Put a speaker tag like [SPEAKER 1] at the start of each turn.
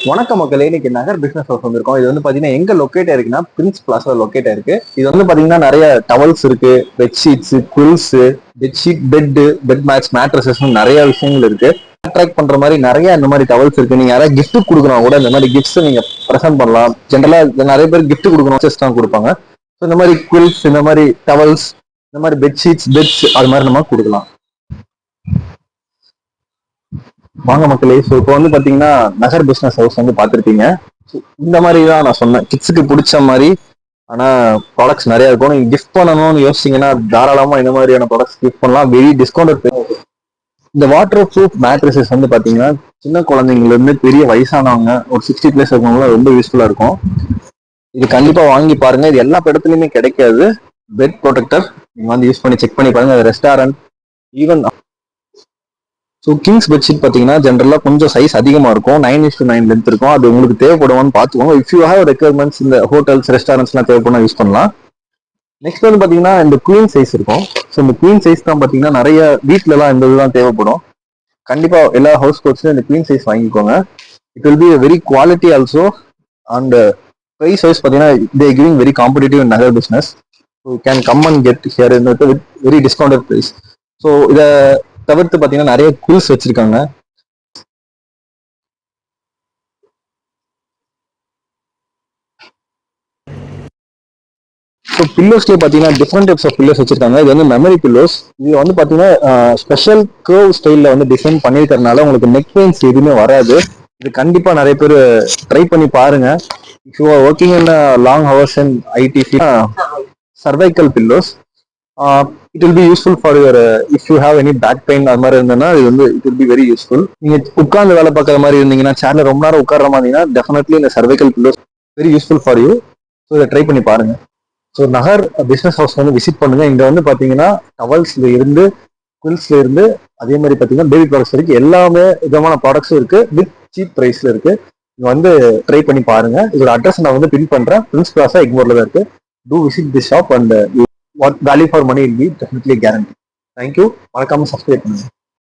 [SPEAKER 1] வணக்கம் மக்களே, இன்னைக்கு நகர் பிசினஸ் ஹவுஸ் வந்திருக்கோம். இது வந்து பாத்தீங்கன்னா எங்க லொக்கேட் ஆயிருக்குன்னா பிரின்ஸ் பிளாஸா லொக்கேட் ஆயிருக்கு. இது வந்து பாத்தீங்கன்னா நிறைய டவல்ஸ் இருக்கு, bedsheets, quilts, bedsheet, bed mats, mattresses நிறைய விஷயங்கள் இருக்கு. அட்ராக்ட் பண்ற மாதிரி நிறைய இந்த மாதிரி டவல்ஸ் இருக்கு. நீங்க யாராவது கிஃப்ட் கொடுக்கணும் கூட இந்த மாதிரி கிஃப்ட்ஸ் நீங்க ப்ரெசென்ட் பண்ணலாம். ஜென்ரலா நிறைய பேர் கிஃப்ட் கொடுக்கணும் தான் கொடுப்பாங்க. ஸோ இந்த மாதிரி குயில்ஸ், இந்த மாதிரி டவல்ஸ், இந்த மாதிரி பெட்ஷீட்ஸ், பெட்ஸ் அது மாதிரி நம்ம கொடுக்கலாம். வாங்க மக்களே. ஸோ இப்போ வந்து பாத்தீங்கன்னா நகர் பிசினஸ் ஹவுஸ் வந்து பார்த்துருப்பீங்க. இந்த மாதிரி தான் நான் சொன்னேன், கிட்ஸுக்கு பிடிச்ச மாதிரி. ஆனா ப்ராடக்ட்ஸ் நிறைய இருக்கும். நீங்க கிஃப்ட் பண்ணணும்னு யோசிச்சீங்கன்னா தாராளமா இந்த மாதிரியான ப்ராடக்ட்ஸ் கிஃப்ட் பண்ணலாம். Very discount. இந்த வாட்டர் ப்ரூஃப் மேட்ரஸஸ் வந்து பாத்தீங்கன்னா சின்ன குழந்தைங்கல இருந்து பெரிய வயசானவங்க ஒரு 60+ இருக்கவங்க ரொம்ப யூஸ்ஃபுல்லா இருக்கும். இது கண்டிப்பா வாங்கி பாருங்க. இது எல்லா இடத்துலயுமே கிடைக்காது. பெட் ப்ரொடெக்டர் நீங்க வந்து யூஸ் பண்ணி செக் பண்ணி பாருங்க. Restaurant even. So Kings bedsheet பார்த்தீங்கன்னா ஜென்ரலாக கொஞ்சம் சைஸ் அதிகமாக இருக்கும். 9:9 லென்த் இருக்கும். அது உங்களுக்கு தேவைப்படுவான்னு பார்த்துக்கோங்க. இஃப் யூ ஹேவ் ரெக்யர்மெண்ட்ஸ் இந்த ஹோட்டல்ஸ், ரெஸ்டாரண்ட்ஸ்லாம் தேவைப்படும் யூஸ் பண்ணலாம். நெக்ஸ்ட் வந்து பார்த்தீங்கன்னா இந்த குவீன் சைஸ் இருக்கும். ஸோ இந்த குவீன் சைஸ் தான் பார்த்தீங்கன்னா நிறைய வீட்டிலலாம் இந்த இதுதான் தேவைப்படும். கண்டிப்பாக எல்லா ஹவுஸ் கோட்ஸ்லையும் இந்த குவீன் சைஸ் வாங்கிக்கோங்க. It will be very quality also. And price wise பார்த்தீங்கன்னா they giving very competitive in நகர் business. So can come and get here with very discounted price. So இதை தவிர்த்து பார்த்தீங்கன்னா நிறைய குயில்ஸ் வச்சிருக்காங்க. ஸோ பில்லோஸ்லேயே பார்த்தீங்கன்னா டிஃப்ரெண்ட் டைப்ஸ் ஆஃப் பில்லோஸ் வச்சிருக்காங்க. இது வந்து மெமரி பில்லோஸ். இது வந்து பார்த்தீங்கன்னா ஸ்பெஷல் கர்வ் ஸ்டைலில் வந்து டிசைன் பண்ணியிருக்கிறதுனால உங்களுக்கு நெக் பெயின்ஸ் எதுவுமே வராது. இது கண்டிப்பாக நிறைய பேர் ட்ரை பண்ணி பாருங்க. If you are working in long hours in IT cervical pillows. It will be useful for your if you have any back pain அது மாதிரி இருந்ததுன்னா இது வந்து it will be very useful. நீங்க உட்கார்ந்து வேலை பார்க்குற மாதிரி இருந்தீங்கன்னா, சேர்ல ரொம்ப நேரம் உட்கார்ற மாதிரி இருந்தீங்கன்னா டெஃபினெட்லி இந்த cervical pillows very useful for you. So இதை ட்ரை பண்ணி பாருங்க. ஸோ நகர் பிசினஸ் ஹவுஸ் வந்து விசிட் பண்ணுங்க. இங்க வந்து பாத்தீங்கன்னா டவல்ஸ்ல இருந்து, குயில்ஸ்ல இருந்து, அதே மாதிரி பாத்தீங்கன்னா பேபி ப்ராடக்ட்ஸ் இருக்கு. எல்லாமே விதமான ப்ராடக்ட்ஸும் இருக்கு. வித் சீப் பிரைஸ்ல இருக்கு. நீங்க வந்து ட்ரை பண்ணி பாருங்க. இதோட அட்ரஸ் நான் வந்து பின் பண்றேன். பிரின்ஸ் பிளாஸா எக்மோர்ல தான் இருக்கு. To visit the shop and what value for money will be definitely guaranteed. Thank you. மறக்காம சப்ஸ்கிரைப் பண்ணுங்க.